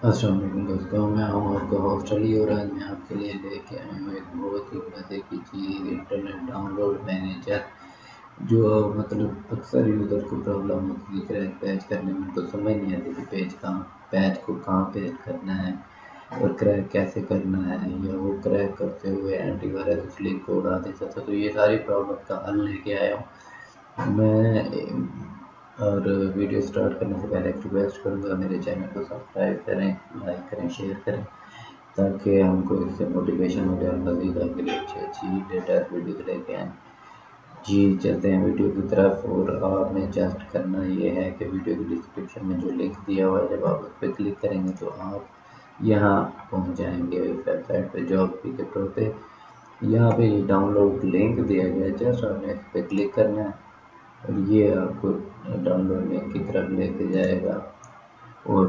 السلام علیکم دوستوں، میں ہوں آپ کا ہوسٹ علی اور آج میں آپ کے لیے لے کے آیا ہوں ایک بہت ہی مزے کی چیز، انٹرنیٹ ڈاؤن لوڈ مینیجر، جو مطلب اکثر یوزر کو پرابلم ہوتی ہے کریک پیچ کرنے میں، ان کو سمجھ نہیں آتی کہ پیچ کو کہاں پیچ کرنا ہے اور کریک کیسے کرنا ہے، یا وہ کریک کرتے ہوئے اینٹی وائرس اس لنک کو اڑا دیتا تھا۔ تو یہ ساری پرابلم کا حل لے کے آیا ہوں میں۔ اور ویڈیو سٹارٹ کرنے سے پہلے ایک ریکویسٹ کروں گا، میرے چینل کو سبسکرائب کریں، لائک کریں، شیئر کریں، تاکہ ہم کو اس سے موٹیویشن ہو جائے، مزید آپ کے لیے اچھی ڈیٹا ویڈیوز لے کے آئیں۔ جی چلتے ہیں ویڈیو کی طرف، اور آپ نے جسٹ کرنا یہ ہے کہ ویڈیو کی ڈسکرپشن میں جو لنک دیا ہوا ہے، جب آپ اس پہ کلک کریں گے تو آپ یہاں پہنچ جائیں گے ویب سائٹ پہ، جاب پی کے پرو پہ۔ یہاں پہ یہ ڈاؤن لوڈ لنک دیا گیا ہے، جسٹ آپ نے اس پہ کلک کرنا ہے اور یہ آپ کو ڈاؤن لوڈ لنک کی طرف لے کے جائے گا، اور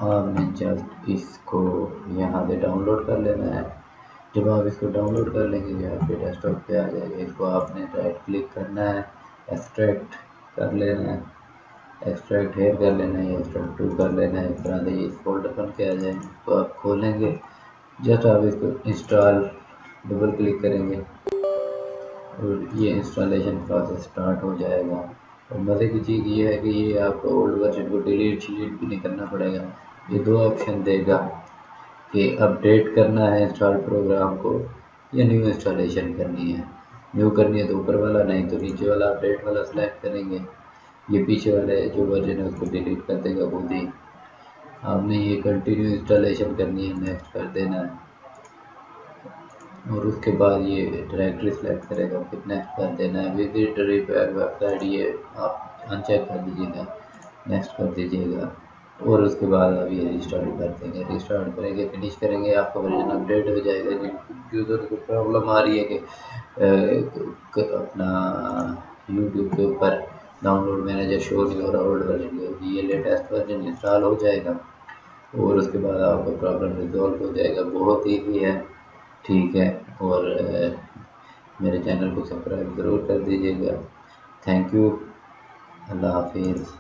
آپ نے جسٹ اس کو یہاں سے ڈاؤن لوڈ کر لینا ہے۔ جب آپ اس کو ڈاؤن لوڈ کر لیں گے یہ آپ کے ڈیسک ٹاپ پہ آ جائے گا۔ اس کو آپ نے رائٹ کلک کرنا ہے، ایکسٹریکٹ کر لینا ہے، ایکسٹریکٹ ہیئر کر لینا ہے، ایکسٹریکٹ ٹو کر لینا ہے، اس طرح سے یہ فولڈر بن کے آ جائیں گے۔ اس کو آپ کھولیں گے، جسٹ آپ اس کو انسٹال ڈبل کلک کریں گے اور یہ انسٹالیشن پروسیس سٹارٹ ہو جائے گا۔ اور مزے کی چیز یہ ہے کہ یہ آپ کو اولڈ ورژن کو ڈیلیٹ بھی نہیں کرنا پڑے گا۔ یہ دو آپشن دے گا کہ اپ ڈیٹ کرنا ہے انسٹال پروگرام کو یا نیو انسٹالیشن کرنی ہے۔ نیو کرنی ہے تو اوپر والا، نہیں تو نیچے والا اپ ڈیٹ والا سلیکٹ کریں گے۔ یہ پیچھے والے جو ورژن ہے اس کو ڈیلیٹ کر دے گا خود ہی۔ آپ نے یہ کنٹینیو انسٹالیشن کرنی ہے، نیکسٹ کر دینا ہے، اور اس کے بعد یہ ڈائریکٹری سلیکٹ کرے گا، پھر نیکسٹ کر دینا ہے۔ وزٹ ریپیئر ویب سائٹ یہ آپ ان چیک کر دیجیے گا، نیکسٹ کر دیجیے گا، اور اس کے بعد آپ یہ ریسٹارٹ کر دیں گے۔ ریسٹارٹ کریں گے، فنش کریں گے، آپ کا ورژن اپ ڈیٹ ہو جائے گا۔ جن یوزر کو پرابلم آ رہی ہے کہ اپنا یوٹیوب کے اوپر ڈاؤن لوڈ مینیجر شو نہیں ہو رہا اولڈ ورژن کے، یہ لیٹسٹ ورژن انسٹال ہو جائے گا اور اس کے بعد آپ کا پرابلم ریزالو ہو جائے گا۔ بہت ایزی ہے، ٹھیک ہے، اور میرے چینل کو سبسکرائب ضرور کر دیجیے گا۔ تھینک یو، اللہ حافظ۔